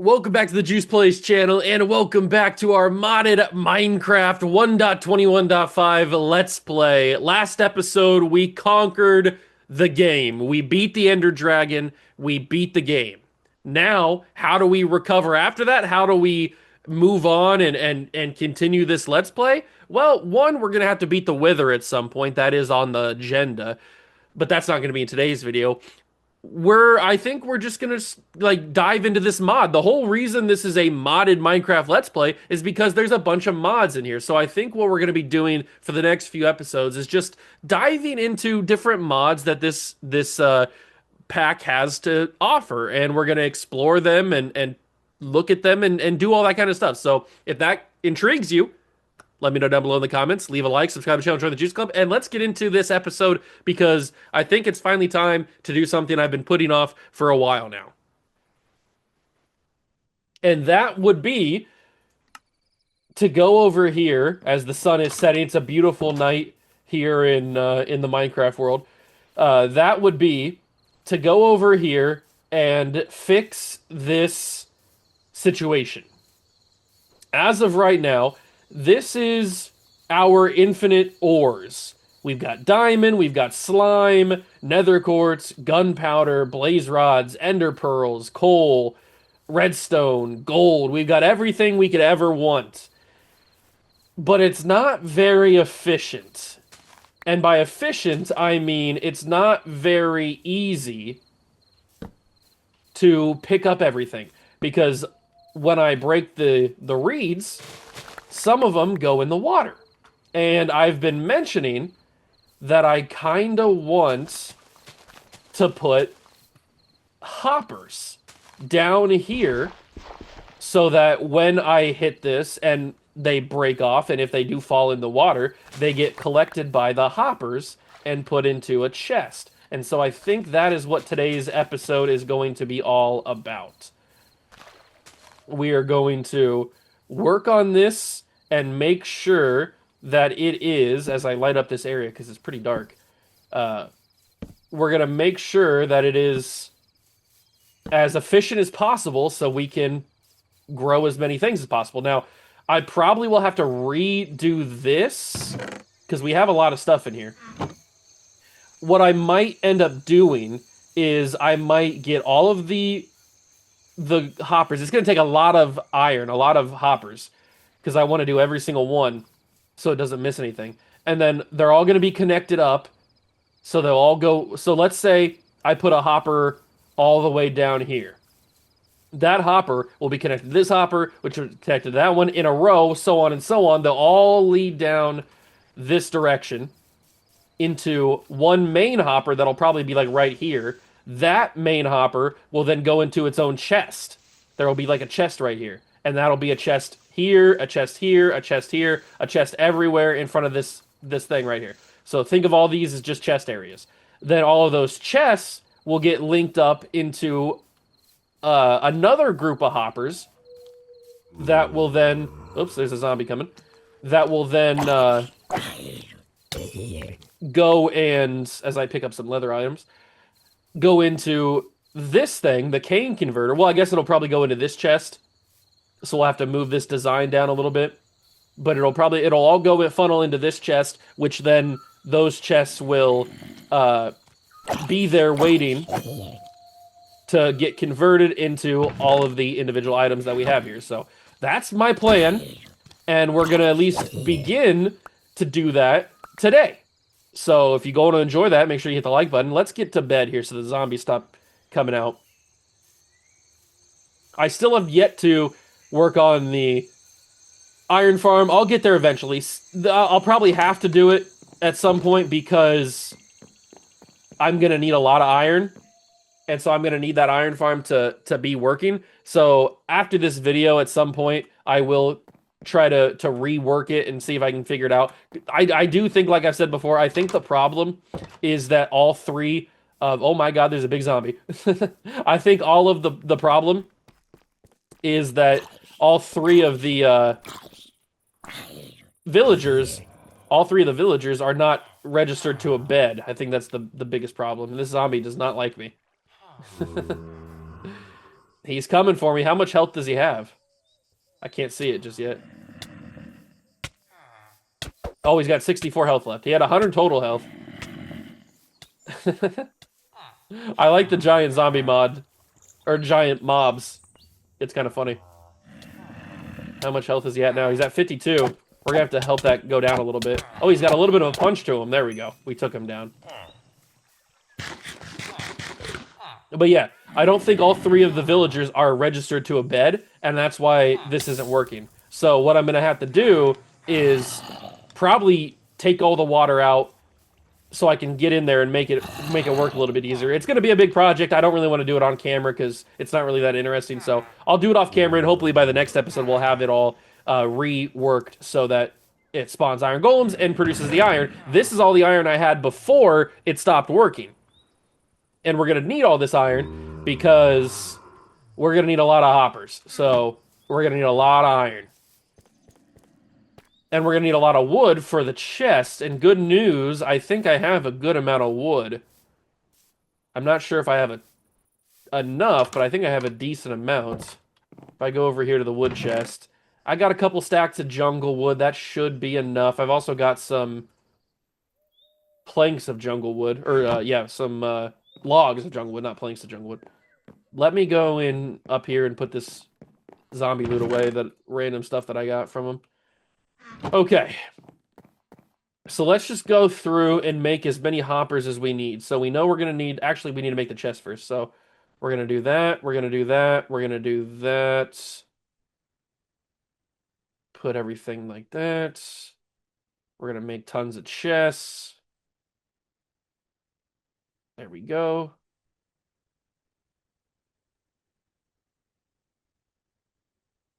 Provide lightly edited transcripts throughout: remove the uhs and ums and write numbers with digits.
Welcome back to the Juice Plays channel, and welcome back to our modded Minecraft 1.21.5 Let's Play. Last episode, we conquered the game. We beat the Ender Dragon. We beat the game. Now, how do we recover after that? How do we move on and continue this Let's Play? Well, one, we're going to have to beat the Wither at some point. That is on the agenda, but that's not going to be in today's video. I think we're just gonna like dive into this mod. The whole reason this is a modded Minecraft Let's Play is because there's a bunch of mods in here. So I think what we're gonna be doing for the next few episodes is just diving into different mods that this pack has to offer, and we're gonna explore them and look at them and do all that kind of stuff. So if that intrigues you, let me know down below in the comments. Leave a like, subscribe to the channel, join the Juice Club, and let's get into this episode because I think it's finally time to do something I've been putting off for a while now. And that would be to go over here as the sun is setting. It's a beautiful night here in the Minecraft world. That would be to go over here and fix this situation. As of right now, this is our infinite ores. We've got diamond, we've got slime, nether quartz, gunpowder, blaze rods, ender pearls, coal, redstone, gold. We've got everything we could ever want. But it's not very efficient. And by efficient, I mean it's not very easy to pick up everything. Because when I break the reeds, some of them go in the water. And I've been mentioning that I kind of want to put hoppers down here so that when I hit this and they break off, and if they do fall in the water, they get collected by the hoppers and put into a chest. And so I think that is what today's episode is going to be all about. We are going to work on this and make sure that it is, as I light up this area because it's pretty dark, we're going to make sure that it is as efficient as possible so we can grow as many things as possible. Now, I probably will have to redo this because we have a lot of stuff in here. What I might end up doing is I might get all of the hoppers. It's going to take a lot of iron, a lot of hoppers, because I want to do every single one so it doesn't miss anything. And then they're all going to be connected up, so they'll all go. So let's say I put a hopper all the way down here. That hopper will be connected to this hopper, which is connected to that one in a row, so on and so on. They'll all lead down this direction into one main hopper that'll probably be like right here. That main hopper will then go into its own chest. There will be like a chest right here. And that'll be a chest here, a chest here, a chest here, a chest everywhere in front of this thing right here. So think of all these as just chest areas. Then all of those chests will get linked up into another group of hoppers that will then... Oops, there's a zombie coming. That will then go and, as I pick up some leather items, go into this thing, the cane converter. Well, I guess it'll probably go into this chest. So we'll have to move this design down a little bit. But it'll all go and funnel into this chest, which then those chests will be there waiting to get converted into all of the individual items that we have here. So that's my plan. And we're going to at least begin to do that today. So if you go to enjoy that, make sure you hit the like button. Let's get to bed here so the zombies stop coming out. I still have yet to work on the iron farm. I'll get there eventually. I'll probably have to do it at some point because I'm going to need a lot of iron. And so I'm going to need that iron farm to be working. So after this video, at some point, I will try to rework it and see if I can figure it out. I do think, like I've said before, I think the problem is that all three of... Oh my god, there's a big zombie. I think all of the problem is that all three of the villagers are not registered to a bed. I think that's the biggest problem. And this zombie does not like me. He's coming for me. How much health does he have? I can't see it just yet. Oh, he's got 64 health left. He had 100 total health. I like the giant zombie mod. Or giant mobs. It's kind of funny. How much health is he at now? He's at 52. We're gonna have to help that go down a little bit. Oh, he's got a little bit of a punch to him. There we go. We took him down. But yeah, I don't think all 3 of the villagers are registered to a bed, and that's why this isn't working. So what I'm gonna have to do is probably take all the water out so I can get in there and make it work a little bit easier. It's gonna be a big project. I don't really want to do it on camera because it's not really that interesting. So I'll do it off camera, and hopefully by the next episode we'll have it all reworked so that it spawns iron golems and produces the iron. This is all the iron I had before it stopped working. And we're going to need all this iron because we're going to need a lot of hoppers. So we're going to need a lot of iron. And we're going to need a lot of wood for the chest. And good news, I think I have a good amount of wood. I'm not sure if I have enough, but I think I have a decent amount. If I go over here to the wood chest, I got a couple stacks of jungle wood. That should be enough. I've also got some planks of jungle wood. Or, yeah, some logs of jungle wood, not planks of jungle wood. Let me go in up here and put this zombie loot away, that random stuff that I got from him. Okay. So let's just go through and make as many hoppers as we need. So we know we're going to need... Actually, we need to make the chest first. So we're going to do that. We're going to do that. We're going to do that. Put everything like that. We're going to make tons of chests. There we go.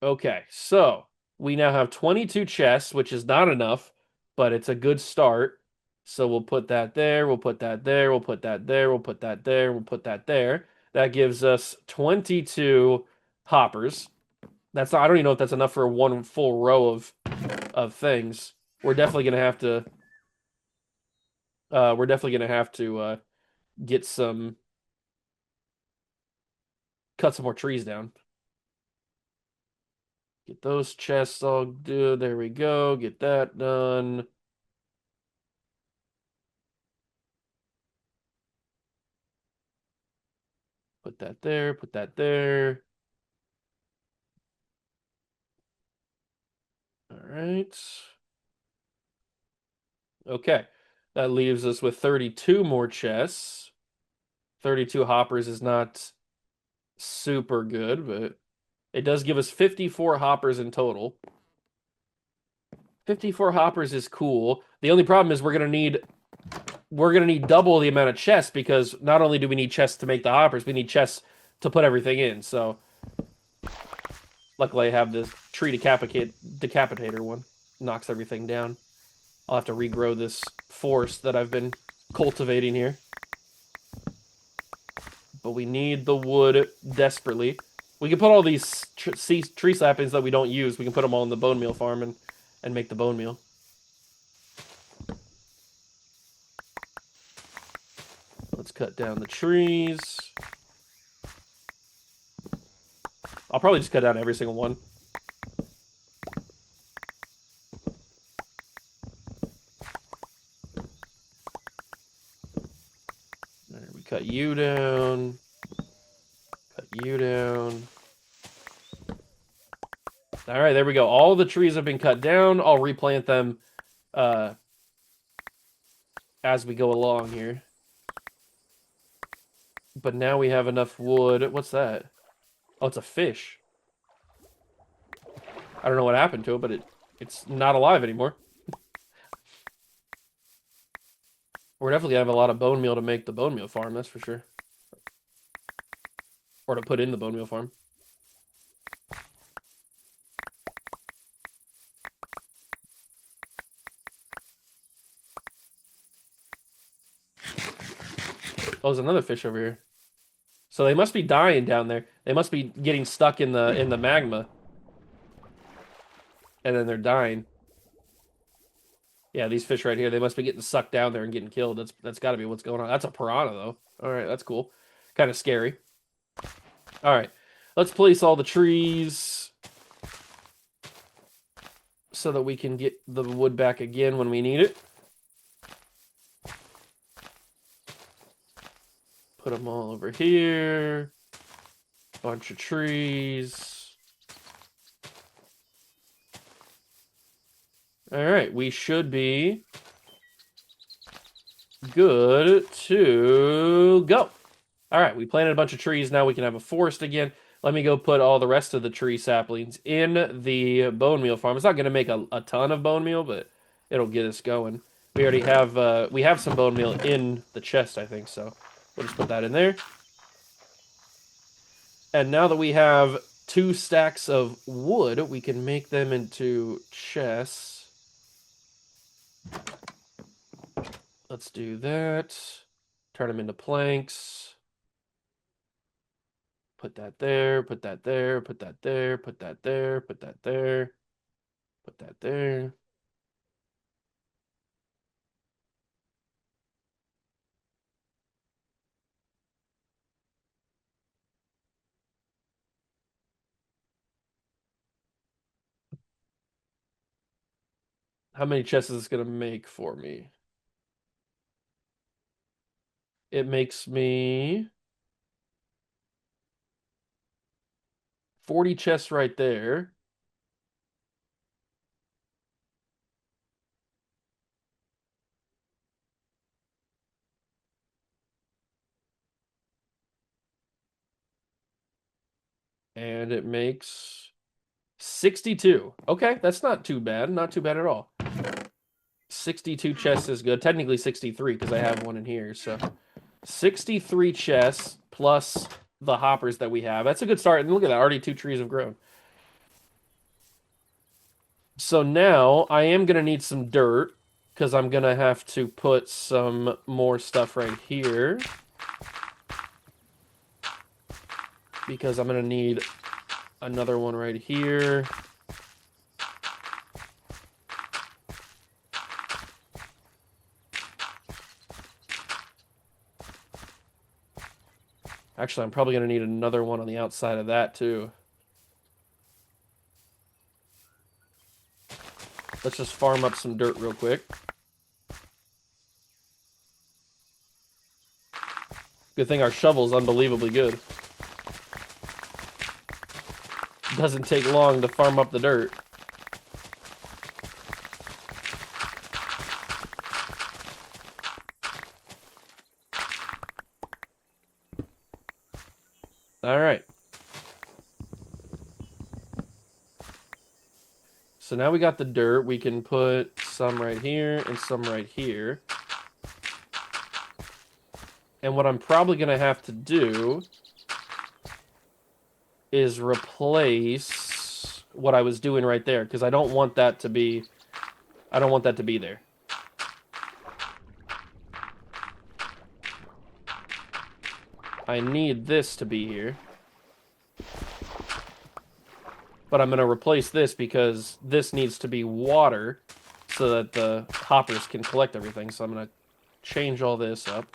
Okay, so we now have 22 chests, which is not enough, but it's a good start. So we'll put that there, we'll put that there, we'll put that there, we'll put that there, we'll put that there. That gives us 22 hoppers. That's not, I don't even know if that's enough for one full row of things. We're definitely gonna have to get some cut some more trees down. Get those chests all good. There we go. Get that done. Put that there. Put that there. All right. Okay. That leaves us with 32 more chests. 32 hoppers is not super good, but it does give us 54 hoppers in total. 54 hoppers is cool. The only problem is we're gonna need double the amount of chests, because not only do we need chests to make the hoppers, we need chests to put everything in. So luckily I have this tree decapitator one. Knocks everything down. I'll have to regrow this forest that I've been cultivating here. But we need the wood desperately. We can put all these tree saplings that we don't use, we can put them all in the bone meal farm and make the bone meal. Let's cut down the trees. I'll probably just cut down every single one. There, we cut you down. Cut you down. All right, there we go. All the trees have been cut down. I'll replant them as we go along here. But now we have enough wood. What's that? Oh, it's a fish. I don't know what happened to it, but it's not alive anymore. We're definitely gonna have a lot of bone meal to make the bone meal farm, that's for sure. Or to put in the bone meal farm. Oh, there's another fish over here. So they must be dying down there. They must be getting stuck in the magma. And then they're dying. Yeah, these fish right here, they must be getting sucked down there and getting killed. That's got to be what's going on. That's a piranha, though. All right, that's cool. Kind of scary. All right, Let's place all the trees so that we can get the wood back again when we need it. Put them all over here. Bunch of trees. All right, we should be good to go. All right, we planted a bunch of trees. Now we can have a forest again. Let me go put all the rest of the tree saplings in the bone meal farm. It's not going to make a ton of bone meal, but it'll get us going. We already have we have some bone meal in the chest, I think, so we'll just put that in there. And now that we have 2 stacks of wood, we can make them into chests. Let's do that. Turn them into planks. Put that there, put that there, put that there, put that there, put that there, put that there. How many chests is this going to make for me? It makes me 40 chests right there. And it makes 62. Okay, that's not too bad. Not too bad at all. 62 chests is good. Technically 63 because I have one in here. So 63 chests plus the hoppers that we have. That's a good start. And look at that. Already 2 trees have grown. So now I am going to need some dirt because I'm going to have to put some more stuff right here. Because I'm going to need another one right here. Actually, I'm probably going to need another one on the outside of that, too. Let's just farm up some dirt real quick. Good thing our shovel's unbelievably good. Doesn't take long to farm up the dirt. All right. So now we got the dirt. We can put some right here and some right here. And what I'm probably going to have to do is replace what I was doing right there because I don't want that to be there. I need this to be here. But I'm going to replace this because this needs to be water so that the hoppers can collect everything. So I'm going to change all this up.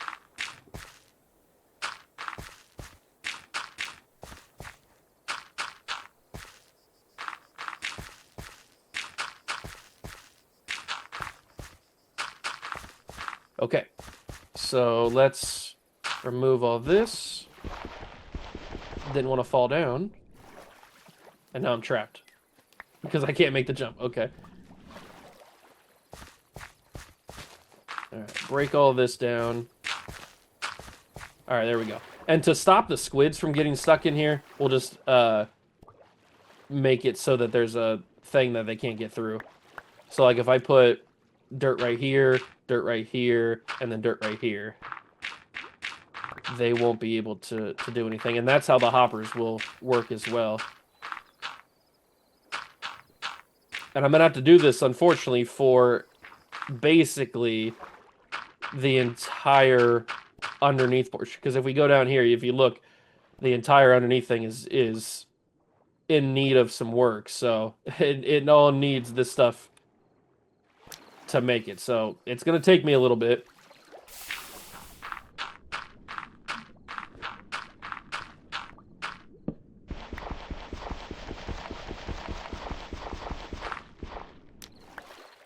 Okay, so let's remove all this. Didn't want to fall down. And now I'm trapped. Because I can't make the jump. Okay. Alright, break all this down. Alright, there we go. And to stop the squids from getting stuck in here, we'll just make it so that there's a thing that they can't get through. So like if I put dirt right here, and then dirt right here, they won't be able to do anything. And that's how the hoppers will work as well. And I'm going to have to do this, unfortunately, for basically the entire underneath portion. Because if we go down here, if you look, the entire underneath thing is in need of some work. So it all needs this stuff to make it. So it's going to take me a little bit.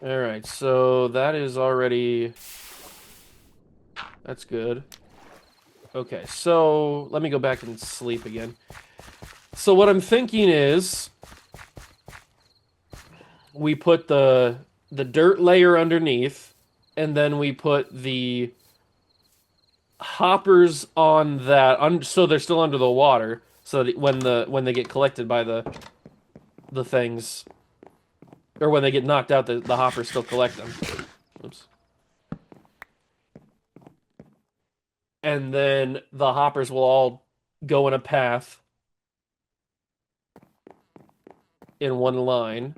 All right, so that is already... That's good. Okay, so let me go back and sleep again. So what I'm thinking is we put the dirt layer underneath, and then we put the hoppers on that, so they're still under the water, so that when they get collected by the things, or when they get knocked out, the hoppers still collect them. Oops. And then the hoppers will all go in a path in one line.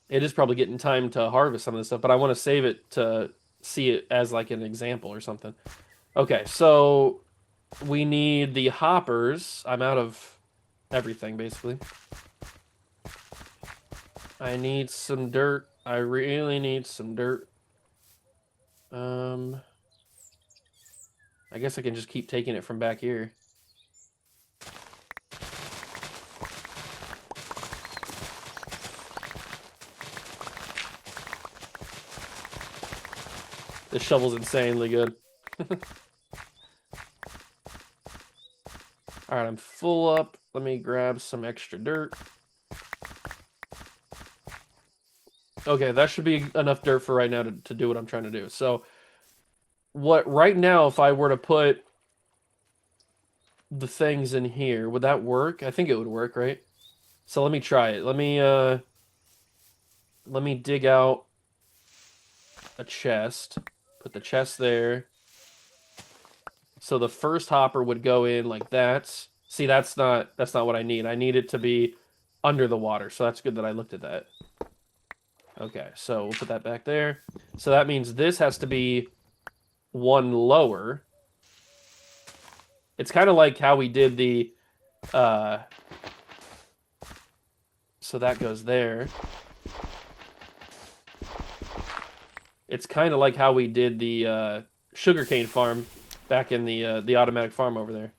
It is probably getting time to harvest some of this stuff, but I want to save it to see it as like an example or something. Okay, so we need the hoppers. I'm out of everything, basically. I need some dirt. I really need some dirt. I guess I can just keep taking it from back here. This shovel's insanely good. All right, I'm full up. Let me grab some extra dirt. Okay, that should be enough dirt for right now to do what I'm trying to do. So, right now, if I were to put the things in here, would that work? I think it would work, right? So let me try it. Let me dig out a chest. Put the chest there. So the first hopper would go in like that. See, that's not what I need. I need it to be under the water. So that's good that I looked at that. Okay, so we'll put that back there. So that means this has to be one lower. It's kind of like how we did the so that goes there. It's kind of like how we did the sugarcane farm back in the automatic farm over there.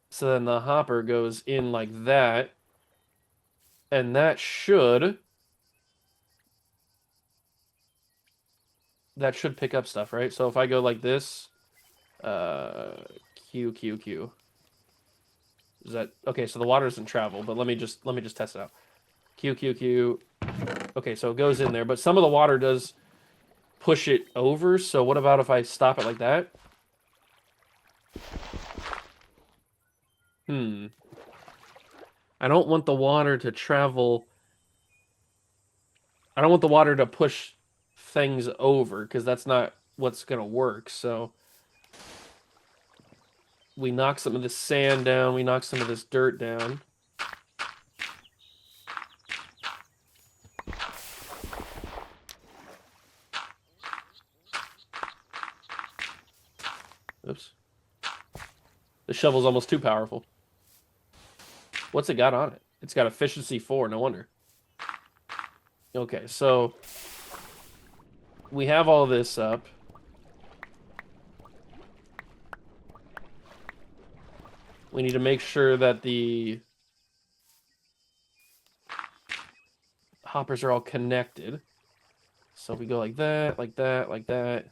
So then the hopper goes in like that, and that should pick up stuff, right? So if I go like this, Q Q Q. Is that okay? So the water doesn't travel, but let me just test it out. Q Q Q. Okay, so it goes in there, but some of the water does push it over. So what about if I stop it like that? I don't want the water to travel. I don't want the water to push things over because that's not what's gonna work. So we knock some of this sand down. We knock some of this dirt down. Oops. The shovel's almost too powerful. What's it got on it? It's got efficiency 4, no wonder. Okay, so we have all this up. We need to make sure that the hoppers are all connected. So if we go like that, like that, like that.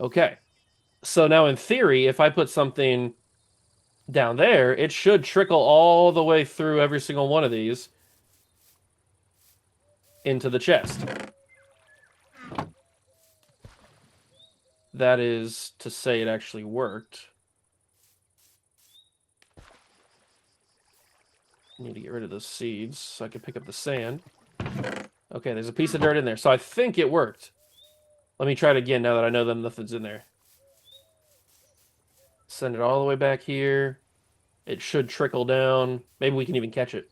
Okay. So now in theory, if I put something down there, it should trickle all the way through every single one of these into the chest. That is to say it actually worked. I need to get rid of those seeds so I can pick up the sand. Okay, there's a piece of dirt in there. So I think it worked. Let me try it again now that I know that nothing's in there. Send it all the way back here. It should trickle down. Maybe we can even catch it.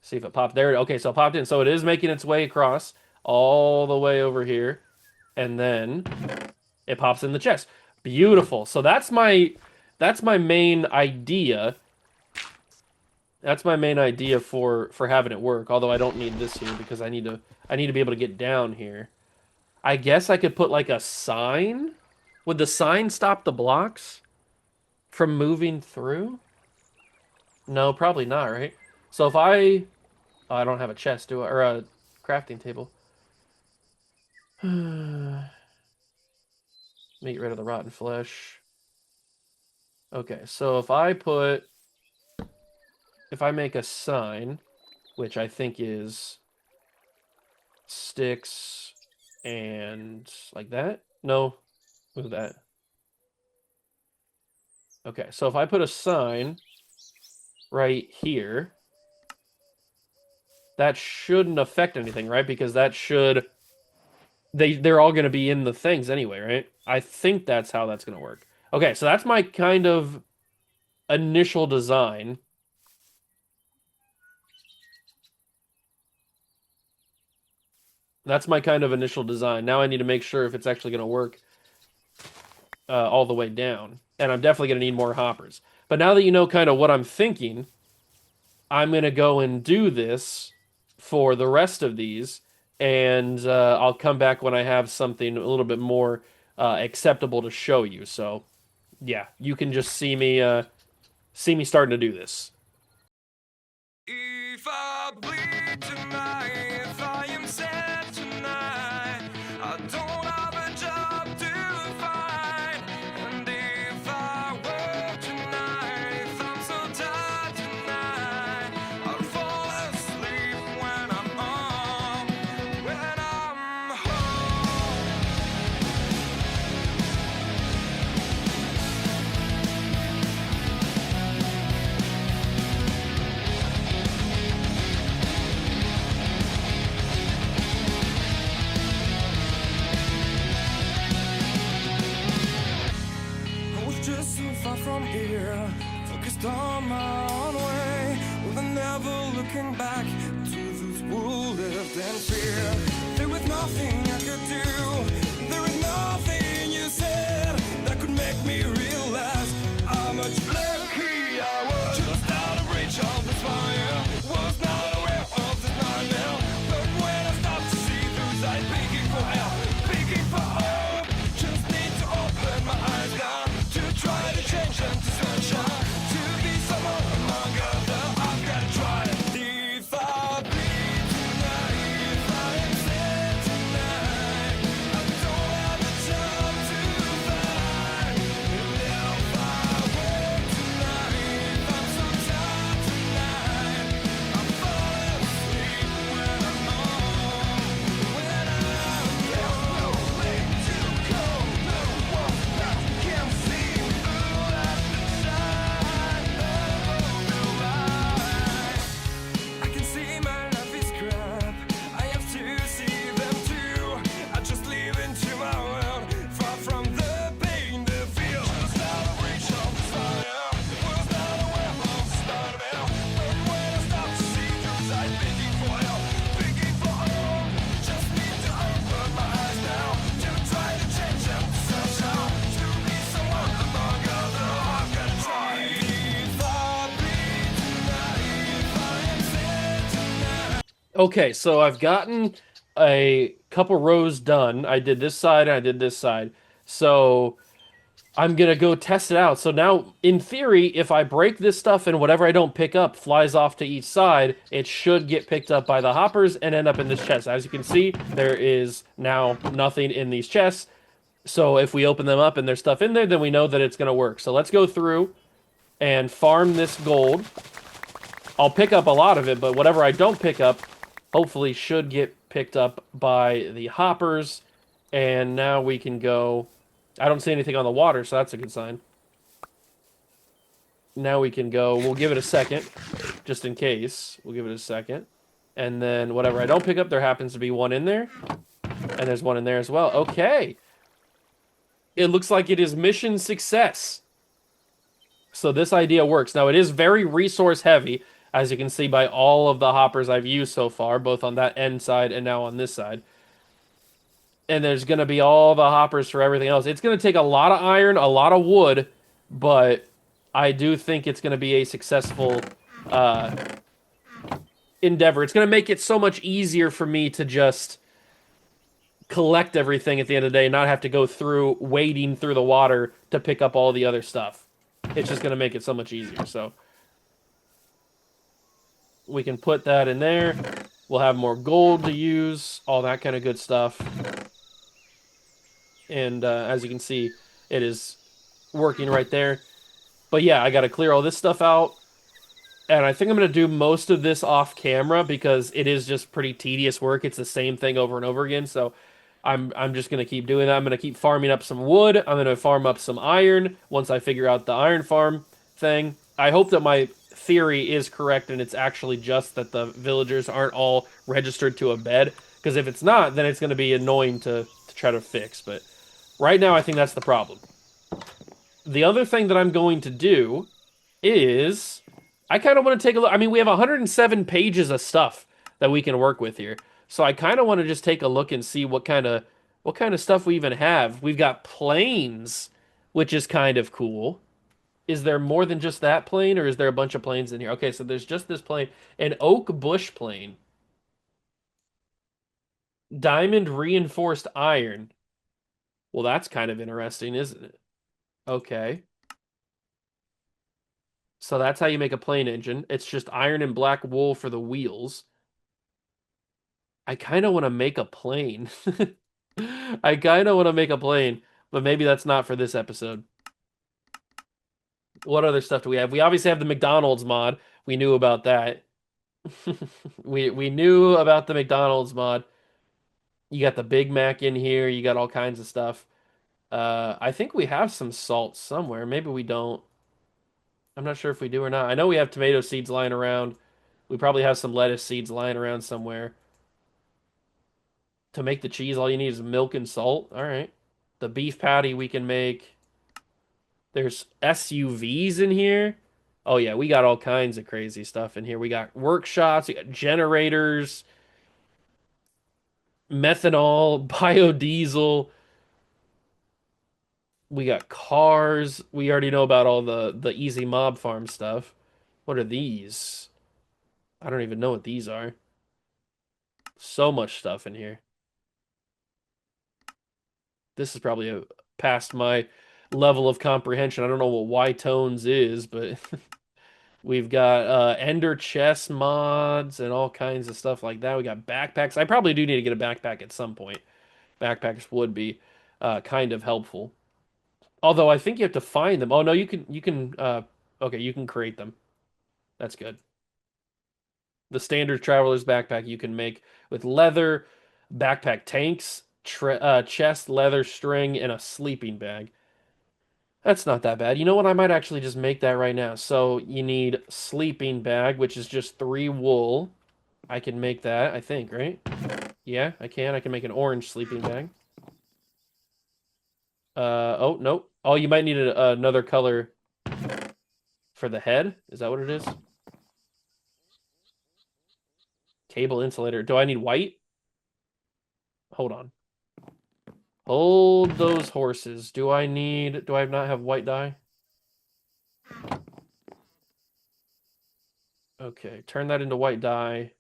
See if it popped there. Okay, so it popped in. So it is making its way across. all the way over here, and then it pops in the chest. Beautiful. So that's my main idea. That's my main idea for having it work. Although I don't need this here because I need to be able to get down here. I guess I could put like a sign. Would the sign stop the blocks from moving through? No, probably not, right? So if I don't have a chest, do I? Or a crafting table. Let me get rid of the rotten flesh. Okay, so if I make a sign, which I think is sticks and like that. No, move that. Okay, so if I put a sign right here, that shouldn't affect anything, right? Because that should they're all going to be in the things anyway, right? I think that's how that's going to work. Okay, so that's my kind of initial design. That's my kind of initial design. Now I need to make sure if it's actually going to work all the way down. And I'm definitely going to need more hoppers. But now that you know kind of what I'm thinking, I'm going to go and do this for the rest of these. And I'll come back when I have something a little bit more acceptable to show you. So, yeah, you can just see me starting to do this. If I bleed tonight, if I am sad tonight, I don't have a job to find. And if I work tonight, if I'm so tired tonight, I'll fall asleep when I'm home. When I'm home. I was just so far from here, focused on my own way, with never looking back to those who lived in fear. There was nothing I could do, there was nothing you said that could make me realize how much lucky I was. Just out of reach of this fire, was not aware of this nightmare. But when I stopped to see through sight, begging for help, begging for hope, just need to open my eyes now to try to change them to sunshine, to be someone among others. I've got to try it. If I bleed tonight, if I am sad tonight, I don't have a job to find. And if I work tonight, if I'm so tired tonight, I'm falling asleep when I'm home. When I'm there's no place to go, no one that can see through that shine of the light. I can see my life is crap, I have to see them too. I just live into my world, far from the pain, the fear. Just out of reach of desire, was not aware of the start of hell. But when I stop to see through sight, begging for help, begging for hope, just need to open my eyes now to try to change them to sunshine, to be someone among others. I've got to try. If I bleed tonight, if I am sad tonight. Okay, so I've gotten a couple rows done. I did this side and I did this side. So I'm gonna go test it out. So now, in theory, if I break this stuff and whatever I don't pick up flies off to each side, it should get picked up by the hoppers and end up in this chest. As you can see, there is now nothing in these chests. So if we open them up and there's stuff in there, then we know that it's gonna work. So let's go through and farm this gold. I'll pick up a lot of it, but whatever I don't pick up, hopefully should get picked up by the hoppers. And now we can go. I don't see anything on the water, so that's a good sign. Now we can go. We'll give it a second, just in case. We'll give it a second. And then whatever I don't pick up, there happens to be one in there. And there's one in there as well. Okay. It looks like it is mission success. So this idea works. Now, it is very resource heavy, as you can see by all of the hoppers I've used so far, both on that end side and now on this side. and there's going to be all the hoppers for everything else. It's going to take a lot of iron, a lot of wood, but I do think it's going to be a successful uh, endeavor. It's going to make it so much easier for me to just collect everything at the end of the day, and not have to go through wading through the water to pick up all the other stuff. It's just going to make it so much easier. So we can put that in there. We'll have more gold to use, all that kind of good stuff. And as you can see, it is working right there. But yeah, I got to clear all this stuff out. And I think I'm going to do most of this off camera because it is just pretty tedious work. It's the same thing over and over again. So I'm just going to keep doing that. I'm going to keep farming up some wood. I'm going to farm up some iron once I figure out the iron farm thing. I hope that my theory is correct and it's actually just that the villagers aren't all registered to a bed. Because if it's not, then it's going to be annoying to try to fix. But right now, I think that's the problem. The other thing that I'm going to do is I kind of want to take a look. I mean, we have 107 pages of stuff that we can work with here. So I kind of want to just take a look and see what kind of stuff we even have. We've got planes, which is kind of cool. Is there more than just that plane, or is there a bunch of planes in here? Okay, so there's just this plane, an oak bush plane, diamond reinforced iron. Well, that's kind of interesting, isn't it? Okay. So that's how you make a plane engine. It's just iron and black wool for the wheels. I kind of want to make a plane. I kind of want to make a plane, but maybe that's not for this episode. What other stuff do we have? We obviously have the McDonald's mod. We knew about that. We knew about the McDonald's mod. You got the Big Mac in here. You got all kinds of stuff. I think we have some salt somewhere. Maybe we don't. I'm not sure if we do or not. I know we have tomato seeds lying around. We probably have some lettuce seeds lying around somewhere. To make the cheese, all you need is milk and salt. All right. The beef patty we can make. There's SUVs in here. Oh yeah, we got all kinds of crazy stuff in here. We got workshops, we got generators, methanol, biodiesel. We got cars. We already know about all the easy mob farm stuff. What are these? I don't even know what these are. So much stuff in here. This is probably past my level of comprehension. I don't know what Y-Tones is, but we've got Ender chest mods and all kinds of stuff like that. We got backpacks. I probably do need to get a backpack at some point. Backpacks would be kind of helpful. Although I think you have to find them. Oh no, you can okay, you can create them. That's good. The standard traveler's backpack you can make with leather, backpack tanks, chest, leather, string, and a sleeping bag. That's not that bad. You know what? I might actually just make that right now. So you need sleeping bag, which is just 3 wool. I can make that, I think, right? Yeah, I can. I can make an orange sleeping bag. Oh, nope. Oh, you might need another color for the head. Is that what it is? Cable insulator. Do I need white? Hold on. Hold those horses. Do I not have white dye? Okay, turn that into white dye.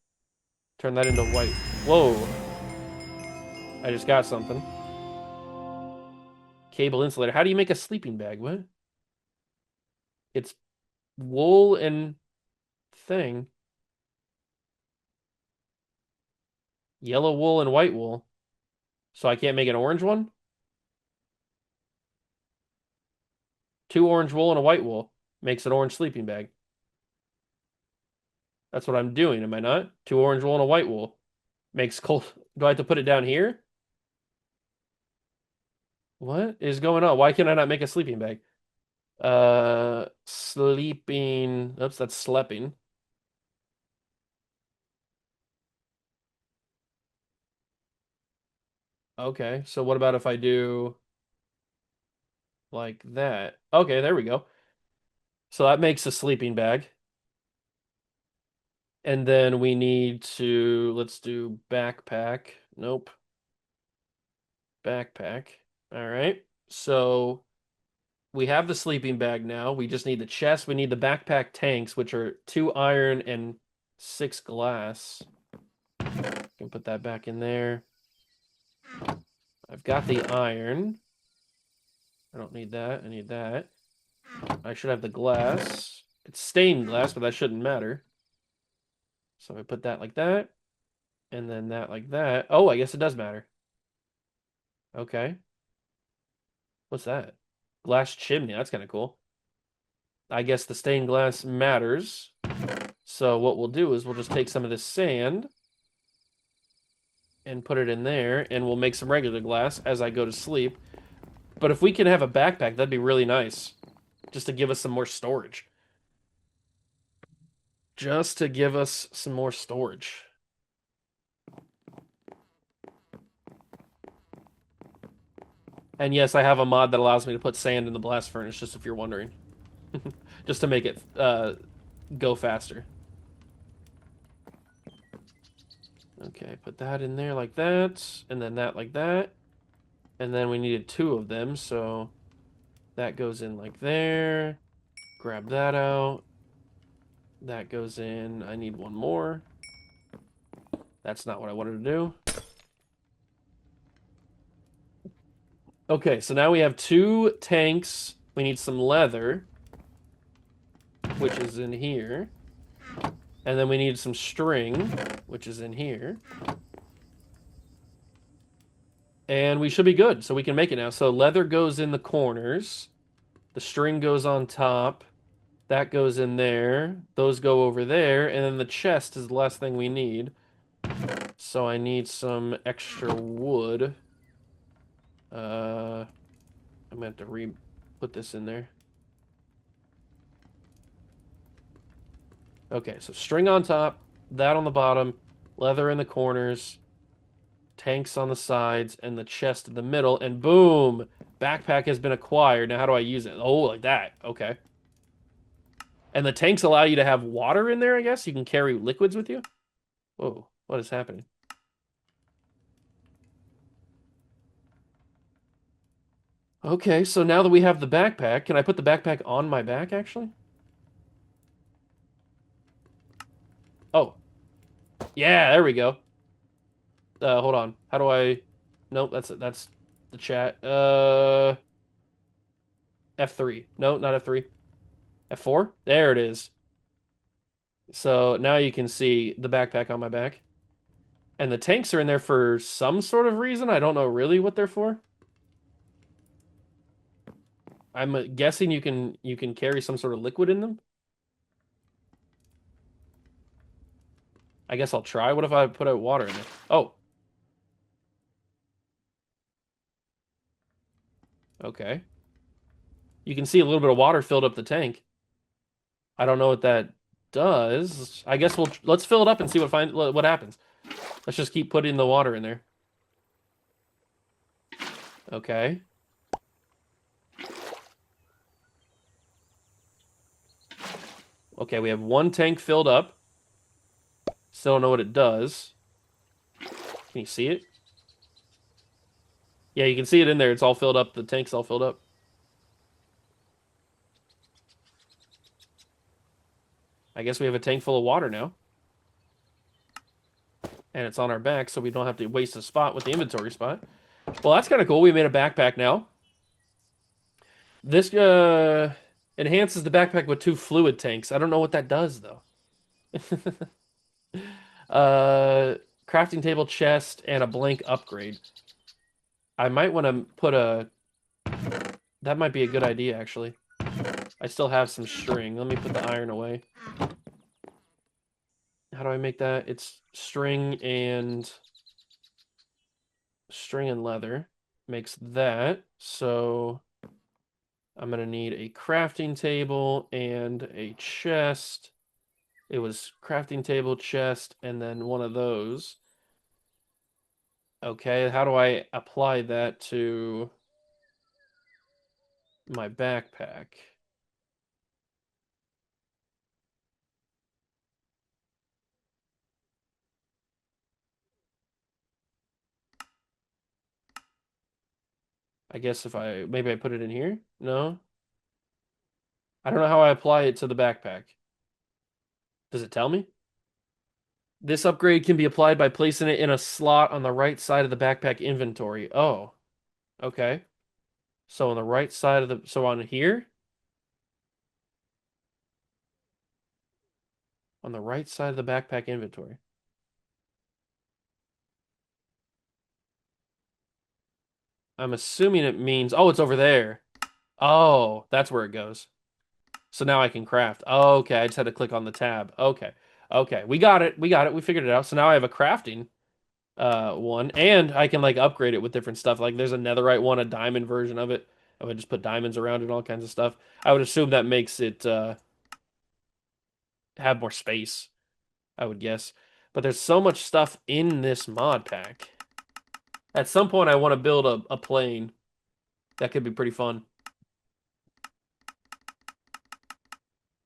Turn that into white. Whoa. I just got something. Cable insulator. How do you make a sleeping bag? What? It's wool and thing. Yellow wool and white wool. So I can't make an orange one? 2 orange wool and a white wool makes an orange sleeping bag. That's what I'm doing, am I not? 2 orange wool and a white wool makes cold. Do I have to put it down here? What is going on? Why can I not make a sleeping bag? Sleeping. Oops, that's sleeping. Okay, so what about if I do like that? Okay, there we go. So that makes a sleeping bag. And then we need to, let's do backpack. Nope. backpack. All right. So we have the sleeping bag now. We just need the chest. We need the backpack tanks, which are 2 iron and 6 glass. Can put that back in there. I've got the iron. I don't need that. I need that. I should have the glass. It's stained glass, but that shouldn't matter. So I put that like that. And then that like that. Oh, I guess it does matter. Okay. What's that? Glass chimney. That's kind of cool. I guess the stained glass matters. So what we'll do is we'll just take some of this sand and put it in there, and we'll make some regular glass as I go to sleep. But if we can have a backpack, that'd be really nice. Just to give us some more storage. Just to give us some more storage. And yes, I have a mod that allows me to put sand in the blast furnace, just if you're wondering. Just to make it go faster. Okay, put that in there like that, and then that like that. And then we needed 2 of them, so that goes in like there. Grab that out. That goes in. I need 1 more. That's not what I wanted to do. Okay, so now we have 2 tanks. We need some leather, which is in here. And then we need some string, which is in here. And we should be good, so we can make it now. So leather goes in the corners. The string goes on top. That goes in there. Those go over there. And then the chest is the last thing we need. So I need some extra wood. I'm going to have to put this in there. Okay, so string on top, that on the bottom, leather in the corners, tanks on the sides, and the chest in the middle, and boom! Backpack has been acquired. Now how do I use it? Oh, like that. Okay. And the tanks allow you to have water in there, I guess? You can carry liquids with you? Whoa, what is happening? Okay, so now that we have the backpack, can I put the backpack on my back, actually? Oh. Yeah, there we go. Hold on. How do I... Nope, that's the chat. F3. No, not F3. F4? There it is. So now you can see the backpack on my back. And the tanks are in there for some sort of reason. I don't know really what they're for. I'm guessing you can carry some sort of liquid in them. I guess I'll try. What if I put out water in there? Oh. Okay. You can see a little bit of water filled up the tank. I don't know what that does. I guess let's fill it up and see what happens. Let's just keep putting the water in there. Okay. Okay, we have 1 tank filled up. Still don't know what it does. Can you see it? Yeah, you can see it in there. It's all filled up. The tank's all filled up. I guess we have a tank full of water now. And it's on our back, so we don't have to waste a spot with the inventory spot. Well, that's kind of cool. We made a backpack now. This enhances the backpack with 2 fluid tanks. I don't know what that does, though. Crafting table, chest, and a blank upgrade. I might want to put a... That might be a good idea, actually. I still have some string. Let me put the iron away. How do I make that? It's string and leather. Makes that. So I'm going to need a crafting table and a chest. It was crafting table, chest, and then one of those. Okay, how do I apply that to my backpack? I guess if maybe I put it in here? No? I don't know how I apply it to the backpack. Does it tell me? This upgrade can be applied by placing it in a slot on the right side of the backpack inventory. Oh, okay. So on the right side of so on here? On the right side of the backpack inventory. I'm assuming it means, oh, it's over there. Oh, that's where it goes. So now I can craft. Oh, okay, I just had to click on the tab. Okay. Okay, we got it. We got it. We figured it out. So now I have a crafting one, and I can like upgrade it with different stuff. Like there's a netherite one, a diamond version of it. I would just put diamonds around it and all kinds of stuff. I would assume that makes it have more space, I would guess. But there's so much stuff in this mod pack. At some point I want to build a plane. That could be pretty fun.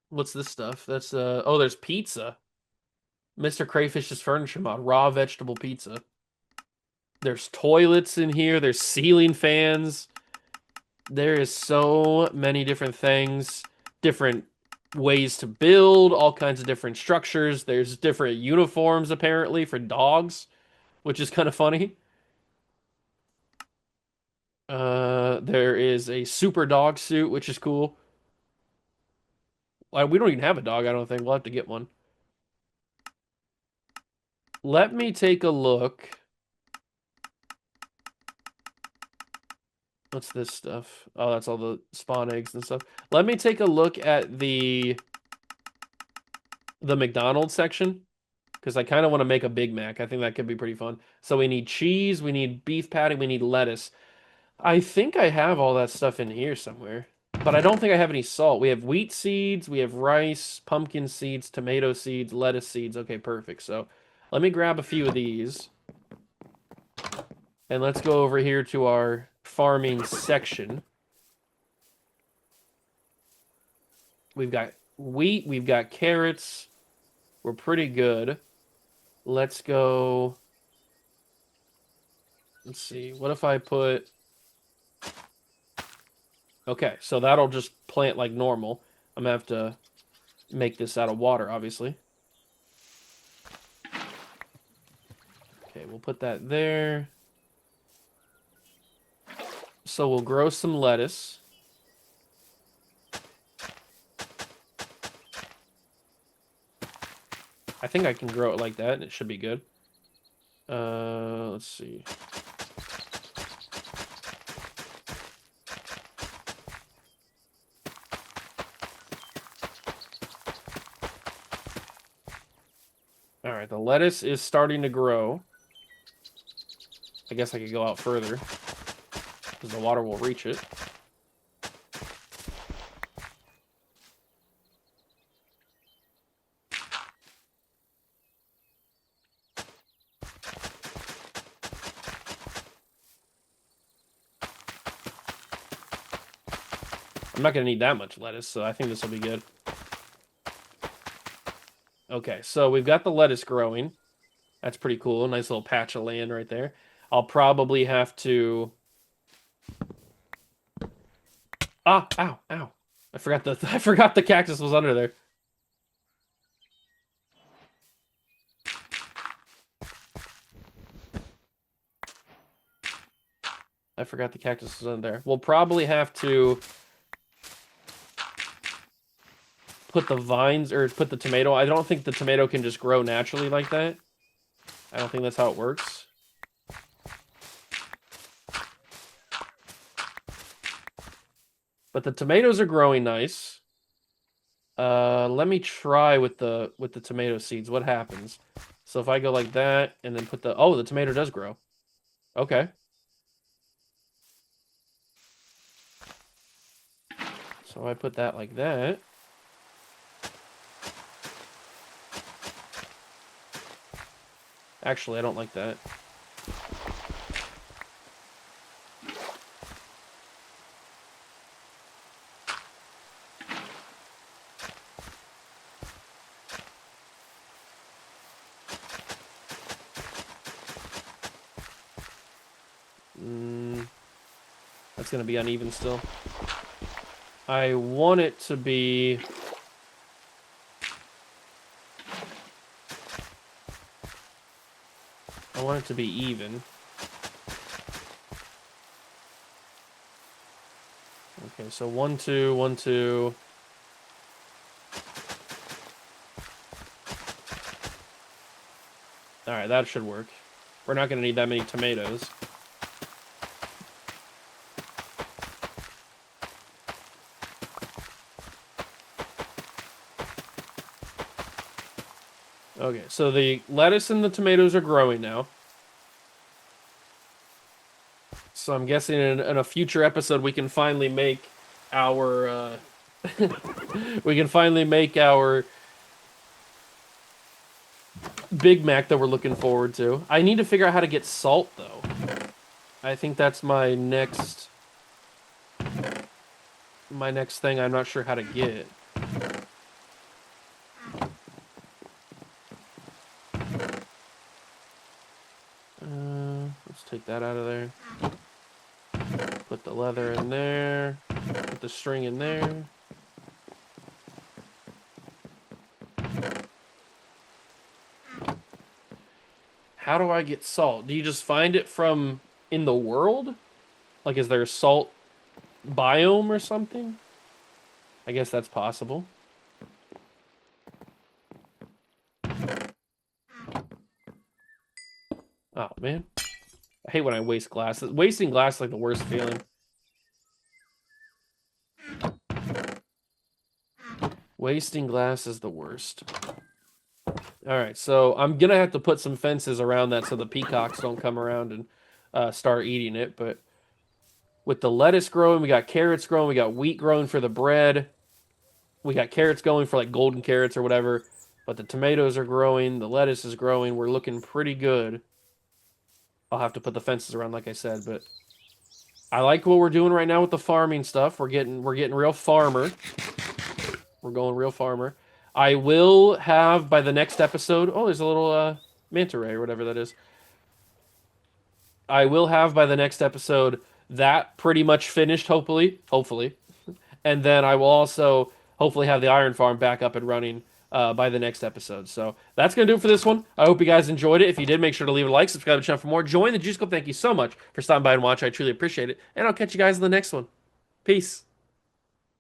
What's this stuff? That's oh, there's pizza. Mr. Crayfish's furniture mod, raw vegetable pizza. There's toilets in here, there's ceiling fans. There is so many different things, different ways to build, all kinds of different structures. There's different uniforms apparently for dogs, which is kind of funny. There is a super dog suit, which is cool. We don't even have a dog, I don't think. We'll have to get one. Let me take a look. What's this stuff? Oh, that's all the spawn eggs and stuff. Let me take a look at the McDonald's section because I kind of want to make a Big Mac. I think that could be pretty fun. So we need cheese, we need beef patty, we need lettuce. I think I have all that stuff in here somewhere, but I don't think I have any salt. We have wheat seeds, we have rice, pumpkin seeds, tomato seeds, lettuce seeds. Okay, perfect. So let me grab a few of these. And let's go over here to our farming section. We've got wheat, we've got carrots. We're pretty good. Let's go. Let's see. What if I put... Okay, so that'll just plant like normal. I'm gonna have to make this out of water, obviously. Okay, we'll put that there. So we'll grow some lettuce. I think I can grow it like that, and it should be good. Let's see. All right, the lettuce is starting to grow. I guess I could go out further because the water will reach it. I'm not going to need that much lettuce, so I think this will be good. Okay, so we've got the lettuce growing. That's pretty cool. Nice little patch of land right there. I'll probably have to... Ah, ow, ow. I forgot the cactus was under there. I forgot the cactus was under there. We'll probably have to put the vines or put the tomato. I don't think the tomato can just grow naturally like that. I don't think that's how it works. But the tomatoes are growing nice. Let me try with the tomato seeds. What happens? So if I go like that and then put the tomato does grow. Okay. So I put that like that. Actually, I don't like that. That's going to be uneven still. I want it to be... I want it to be even. Okay, so 1, 2, 1, 2. Alright, that should work. We're not going to need that many tomatoes. Okay, so the lettuce and the tomatoes are growing now. So I'm guessing in a future episode we can finally make our we can finally make our Big Mac that we're looking forward to. I need to figure out how to get salt though. I think that's my next thing I'm not sure how to get. Let's take that out of there. Put the leather in there. Put the string in there. How do I get salt? Do you just find it from in the world? Like, is there a salt biome or something? I guess that's possible. Oh, man. I hate when I waste glass. Wasting glass is like the worst feeling. Wasting glass is the worst. Alright, so I'm going to have to put some fences around that so the peacocks don't come around and start eating it. But with the lettuce growing, we got carrots growing, we got wheat growing for the bread. We got carrots going for like golden carrots or whatever. But the tomatoes are growing, the lettuce is growing. We're looking pretty good. I'll have to put the fences around, like I said, but I like what we're doing right now with the farming stuff. We're getting real farmer. We're going real farmer. I will have by the next episode. Oh, there's a little manta ray or whatever that is. I will have by the next episode that pretty much finished, hopefully, and then I will also hopefully have the iron farm back up and running by the next episode. So that's going to do it for this one. I hope you guys enjoyed it. If you did, make sure to leave a like, subscribe to the channel for more. Join the Juice Club. Thank you so much for stopping by and watching. I truly appreciate it. And I'll catch you guys in the next one. Peace.